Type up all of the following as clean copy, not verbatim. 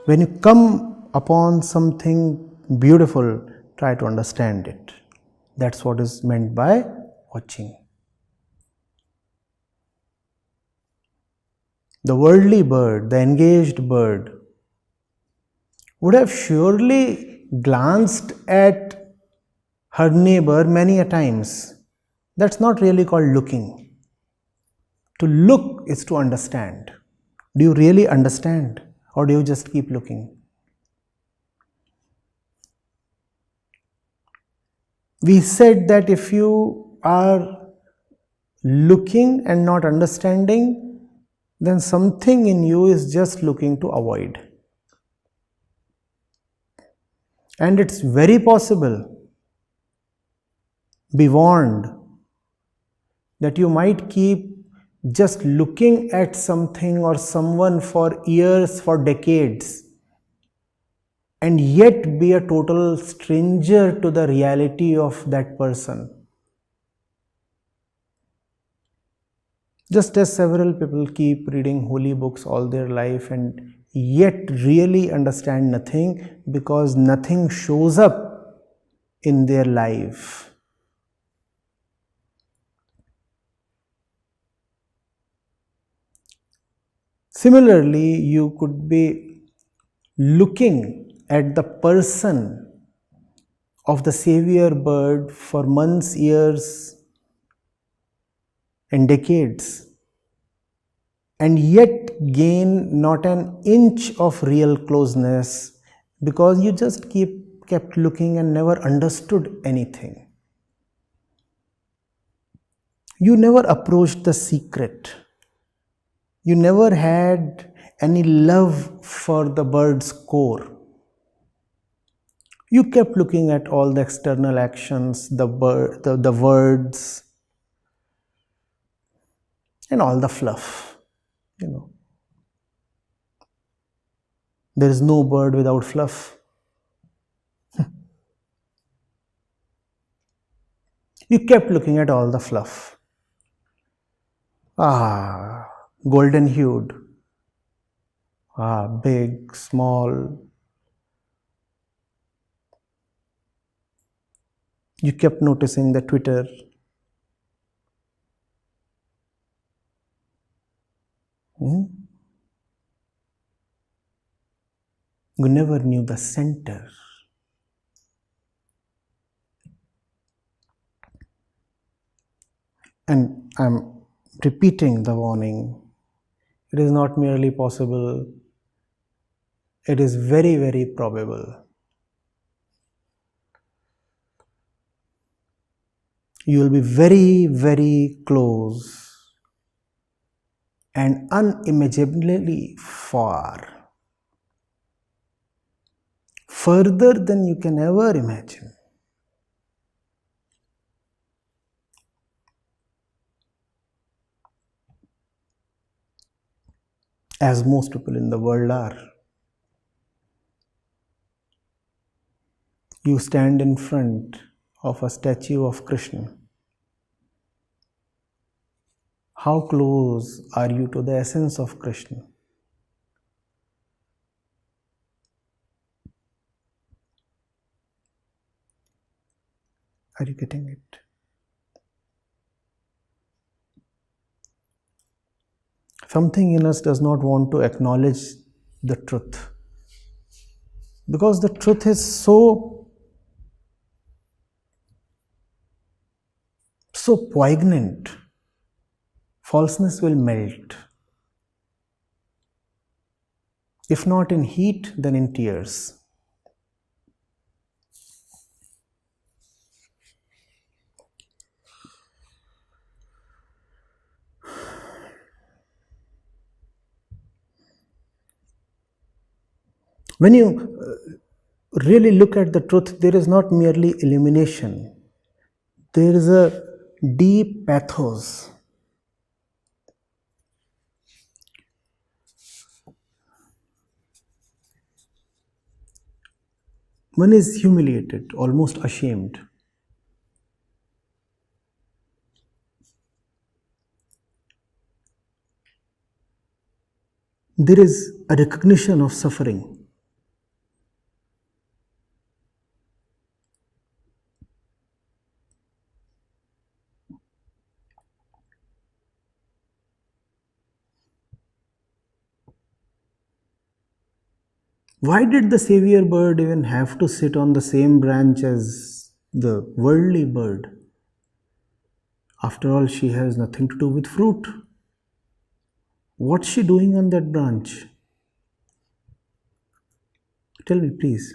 When you come upon something beautiful, try to understand it. That's what is meant by watching. The worldly bird, the engaged bird, would have surely glanced at her neighbor many a times. That's not really called looking. To look is to understand. Do you really understand, or do you just keep looking? We said that if you are looking and not understanding, then something in you is just looking to avoid. And it's very possible, be warned, that you might keep just looking at something or someone for years, for decades, and yet be a total stranger to the reality of that person. Just as several people keep reading holy books all their life and yet really understand nothing, because nothing shows up in their life. Similarly, you could be looking at the person of the savior bird for months, years, and decades, and yet gain not an inch of real closeness, because you just kept looking and never understood anything. You never approached the secret. You never had any love for the bird's core. You kept looking at all the external actions, the words, and all the fluff. There is no bird without fluff. You kept looking at all the fluff. Golden hued. Big, small. You kept noticing the twitter. You never knew the center. And I'm repeating the warning. It is not merely possible, it is very, very probable. You will be very, very close and unimaginably far, further than you can ever imagine. As most people in the world are. You stand in front of a statue of Krishna. How close are you to the essence of Krishna? Are you getting it? Something in us does not want to acknowledge the truth, because the truth is so poignant. Falseness will melt. If not in heat, then in tears. When you really look at the truth, there is not merely illumination. There is a deep pathos. One is humiliated, almost ashamed. There is a recognition of suffering. Why did the savior bird even have to sit on the same branch as the worldly bird? After all, she has nothing to do with fruit. What's she doing on that branch? Tell me, please.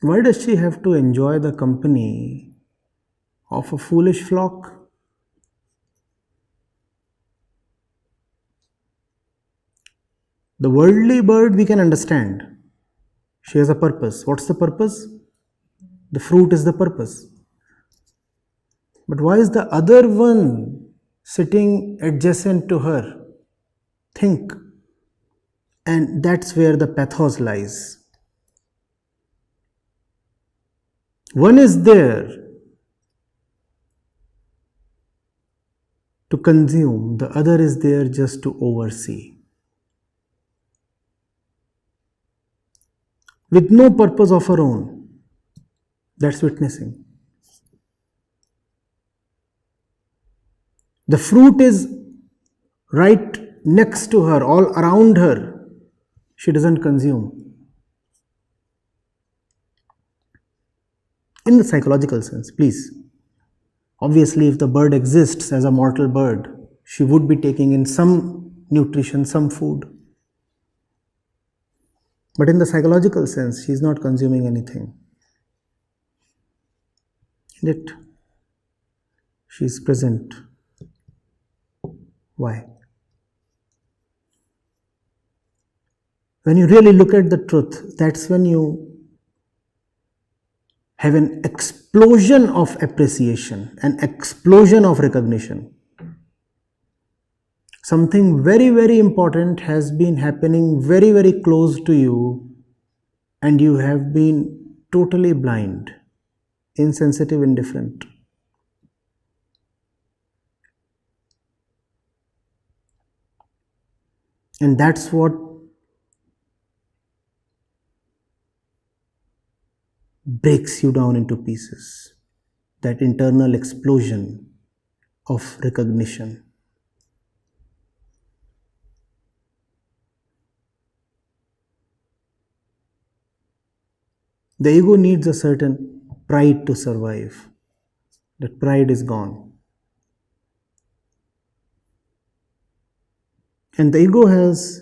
Why does she have to enjoy the company of a foolish flock? The worldly bird we can understand. She has a purpose. What's the purpose? The fruit is the purpose. But why is the other one sitting adjacent to her? Think. And that's where the pathos lies. One is there to consume, the other is there just to oversee. With no purpose of her own. That's witnessing. The fruit is right next to her, all around her. She doesn't consume. In the psychological sense, please. Obviously, if the bird exists as a mortal bird, she would be taking in some nutrition, some food. But in the psychological sense, she is not consuming anything. Yet, she is present. Why? When you really look at the truth, that's when you have an explosion of appreciation, an explosion of recognition. Something very, very important has been happening very, very close to you, and you have been totally blind, insensitive, indifferent. And that's what breaks you down into pieces. That internal explosion of recognition. The ego needs a certain pride to survive. That pride is gone. And the ego has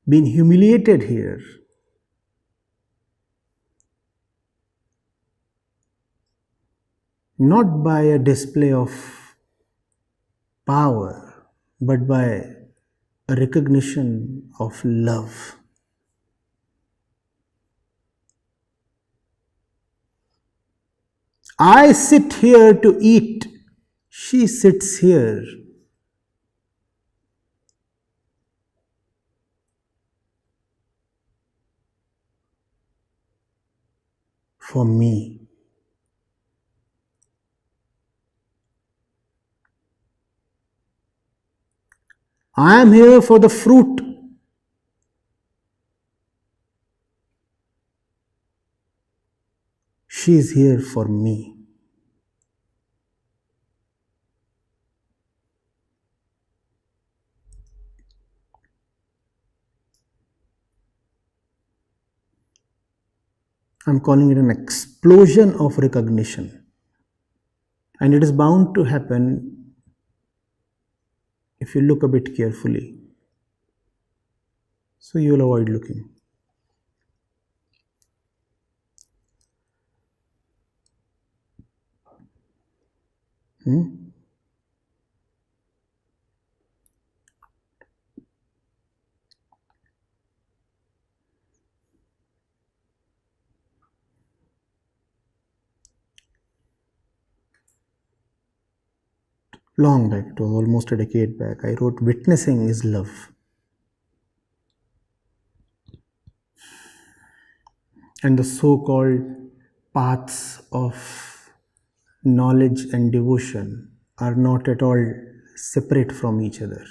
been humiliated here. Not by a display of power, but by a recognition of love. I sit here to eat. She sits here for me. I am here for the fruit. She is here for me. I'm calling it an explosion of recognition. And it is bound to happen if you look a bit carefully. So you will avoid looking. Long back, it was almost a decade back, I wrote, "Witnessing is love." And the so-called paths of knowledge and devotion are not at all separate from each other.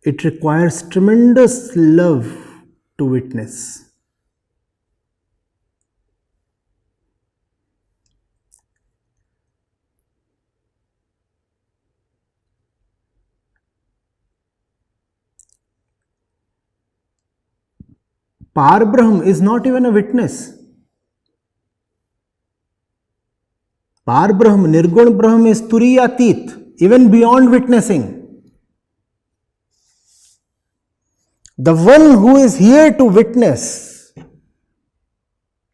It requires tremendous love to witness. Parbrahm is not even a witness. Parbrahm, Nirgun Brahm is Turiyatit, even beyond witnessing. The one who is here to witness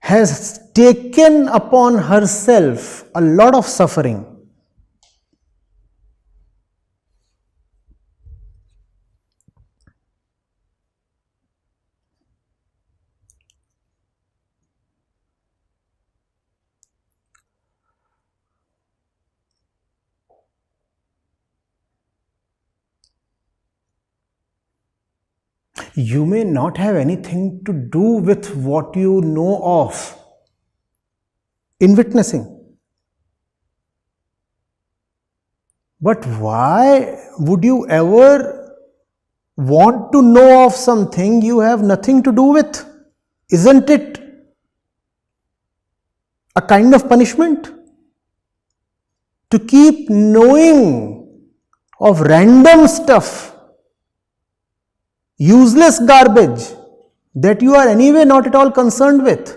has taken upon herself a lot of suffering. You may not have anything to do with what you know of in witnessing. But why would you ever want to know of something you have nothing to do with? Isn't it a kind of punishment? To keep knowing of random stuff, useless garbage that you are anyway not at all concerned with.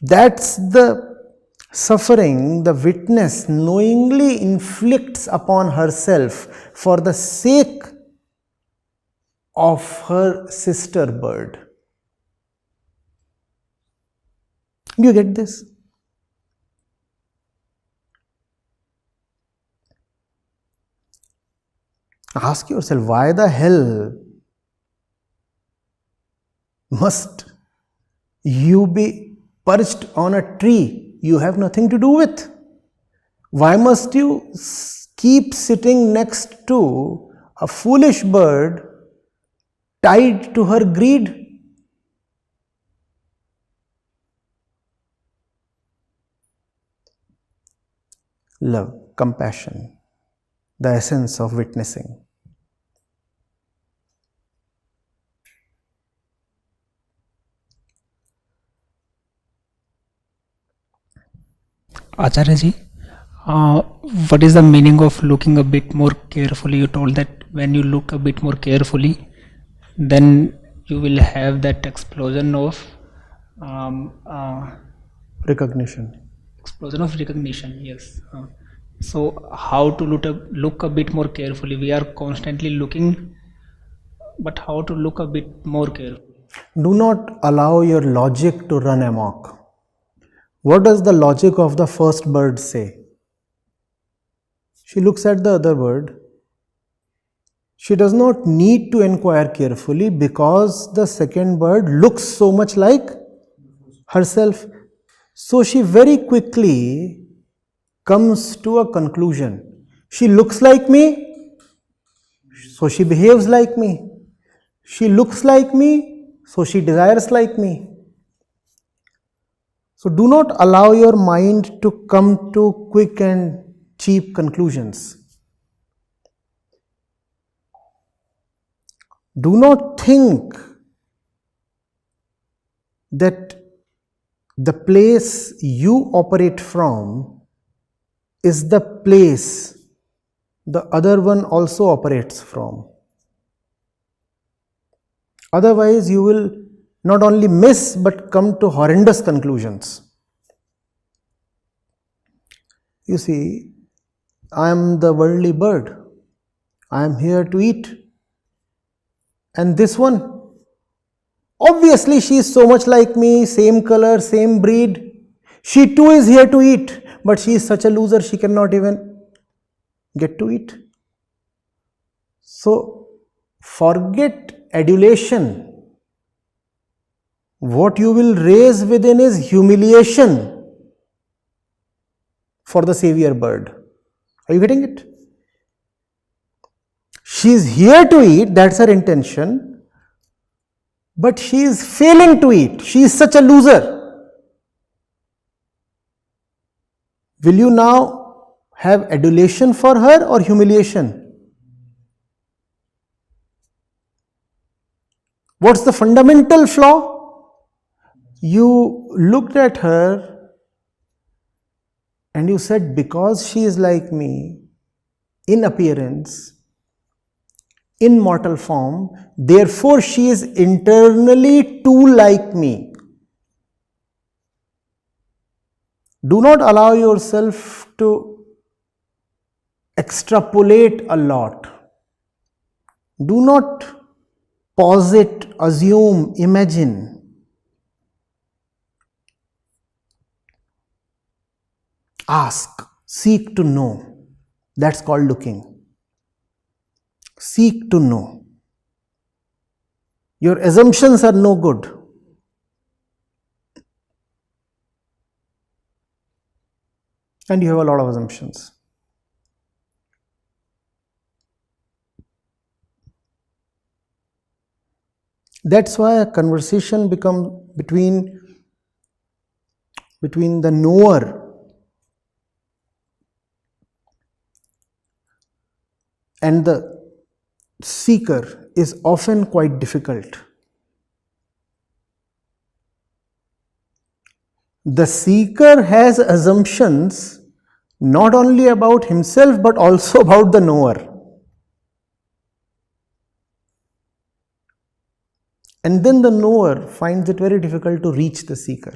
That's the suffering the witness knowingly inflicts upon herself for the sake of her sister bird. Do you get this? Ask yourself, why the hell must you be perched on a tree you have nothing to do with? Why must you keep sitting next to a foolish bird tied to her greed? Love, compassion, the essence of witnessing. Acharya ji, what is the meaning of looking a bit more carefully? You told that when you look a bit more carefully, then you will have that explosion of Recognition. Explosion of recognition. Yes. So how to look a bit more carefully? We are constantly looking, but how to look a bit more carefully? Do not allow your logic to run amok. What does the logic of the first bird say? She looks at the other bird. She does not need to inquire carefully because the second bird looks so much like herself. So she very quickly comes to a conclusion. She looks like me, so she behaves like me. She looks like me, so she desires like me. So do not allow your mind to come to quick and cheap conclusions. Do not think that the place you operate from is the place the other one also operates from. Otherwise, you will not only miss but come to horrendous conclusions. You see, I am the worldly bird. I am here to eat. And this one, obviously she is so much like me, same color, same breed. She too is here to eat, but she is such a loser she cannot even get to eat. So forget adulation. What you will raise within is humiliation for the savior bird. Are you getting it? She is here to eat, that's her intention, but she is failing to eat. She is such a loser. Will you now have adulation for her or humiliation? What's the fundamental flaw? You looked at her and you said, because she is like me in appearance, in mortal form, therefore she is internally too like me. Do not allow yourself to extrapolate a lot. Do not posit, assume, imagine. Ask, seek to know. That's called looking. Seek to know. Your assumptions are no good. And you have a lot of assumptions. That's why a conversation becomes between the knower and the seeker is often quite difficult. The seeker has assumptions not only about himself but also about the knower. And then the knower finds it very difficult to reach the seeker.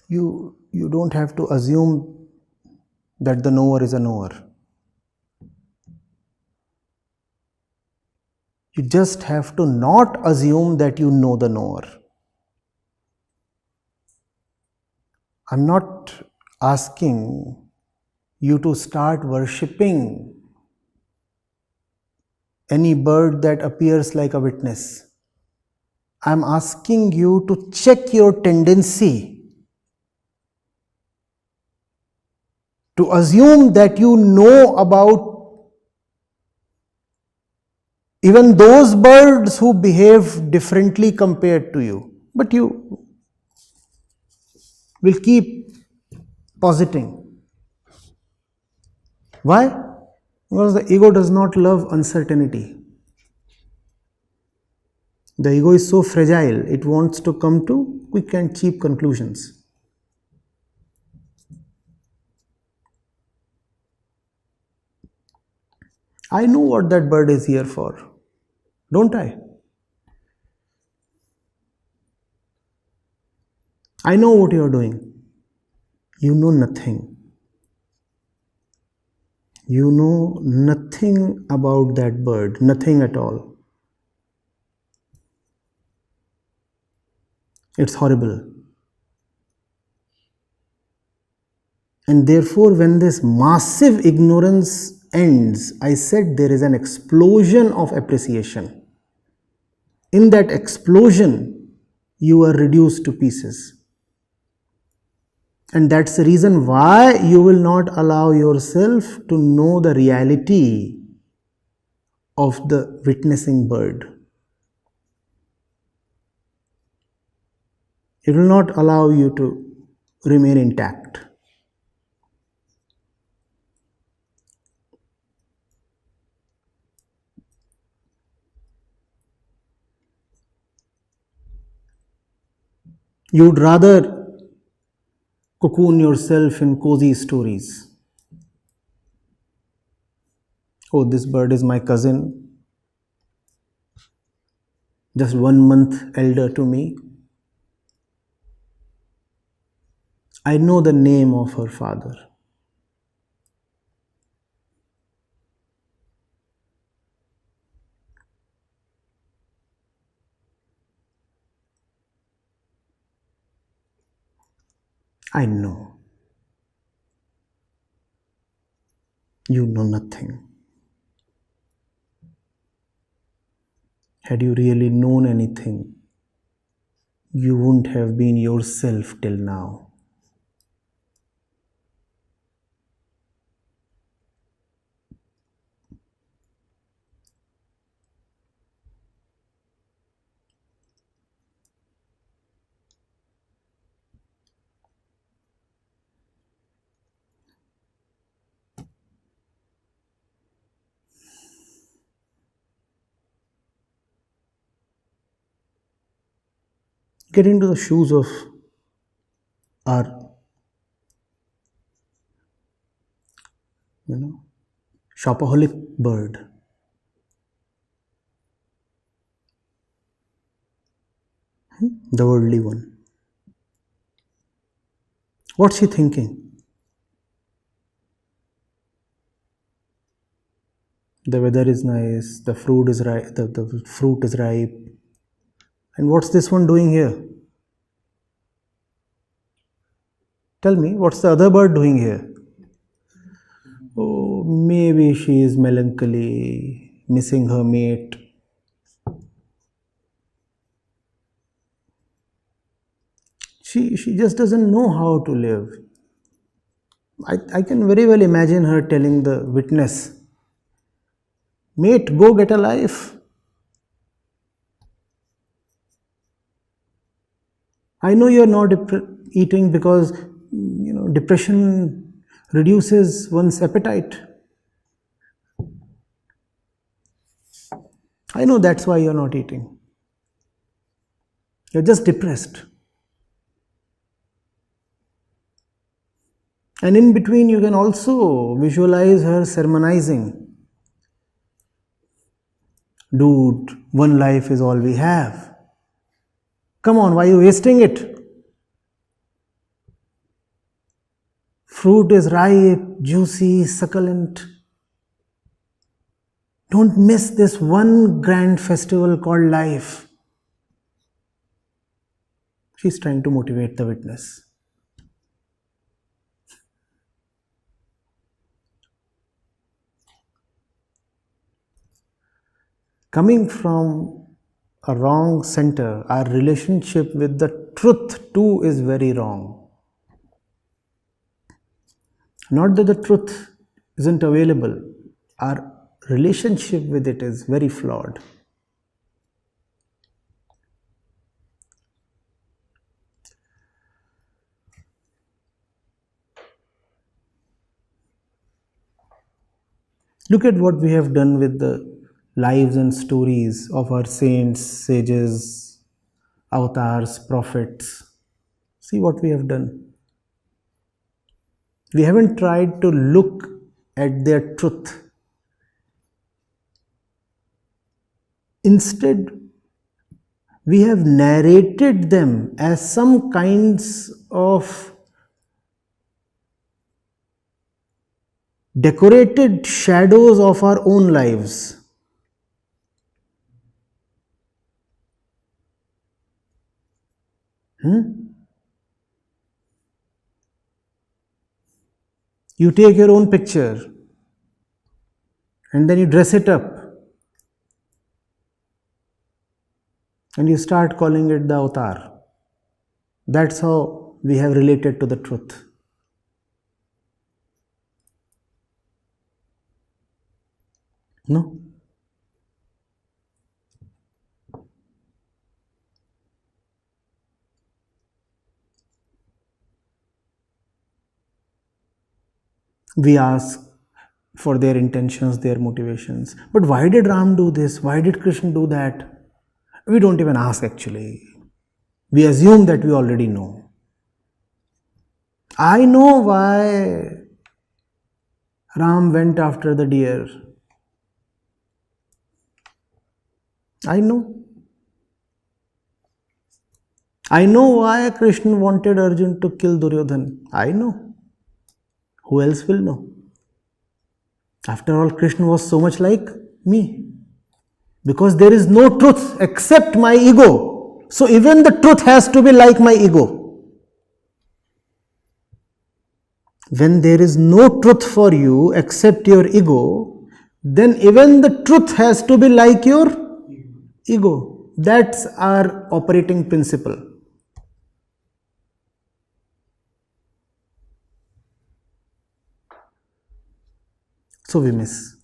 You don't have to assume that the knower is a knower. You just have to not assume that you know the knower. I'm not asking you to start worshipping any bird that appears like a witness. I'm asking you to check your tendency to assume that you know about even those birds who behave differently compared to you. But you will keep positing. Why? Because the ego does not love uncertainty. The ego is so fragile, it wants to come to quick and cheap conclusions. I know what that bird is here for, don't I? I know what you are doing. You know nothing. You know nothing about that bird, nothing at all. It's horrible. And therefore, when this massive ignorance ends, I said there is an explosion of appreciation. In that explosion, you are reduced to pieces. And that's the reason why you will not allow yourself to know the reality of the witnessing bird. It will not allow you to remain intact. You would rather cocoon yourself in cozy stories. Oh, this bird is my cousin, just 1 month elder to me. I know the name of her father. I know. You know nothing. Had you really known anything, you wouldn't have been yourself till now. Get into the shoes of or shopaholic bird. The worldly one. What's she thinking? The weather is nice, the fruit is ripe, the fruit is ripe. And what's this one doing here? Tell me, what's the other bird doing here? Oh, maybe she is melancholy, missing her mate. She just doesn't know how to live. I can very well imagine her telling the witness, mate, go get a life. I know you're not eating because depression reduces one's appetite. I know that's why you're not eating. You're just depressed. And in between, you can also visualize her sermonizing. Dude, one life is all we have. Come on, why are you wasting it? Fruit is ripe, juicy, succulent. Don't miss this one grand festival called life. She's trying to motivate the witness. Coming from a wrong center, our relationship with the truth too is very wrong. Not that the truth isn't available, our relationship with it is very flawed. Look at what we have done with the lives and stories of our saints, sages, avatars, prophets. See what we have done. We haven't tried to look at their truth. Instead, we have narrated them as some kinds of decorated shadows of our own lives. You take your own picture and then you dress it up and you start calling it the avatar. That's how we have related to the truth. No? We ask for their intentions, their motivations. But why did Ram do this? Why did Krishna do that? We don't even ask actually. We assume that we already know. I know why Ram went after the deer. I know. I know why Krishna wanted Arjun to kill Duryodhan. I know. Who else will know? After all, Krishna was so much like me. Because there is no truth except my ego. So even the truth has to be like my ego. When there is no truth for you except your ego, then even the truth has to be like your ego. That's our operating principle. So we miss.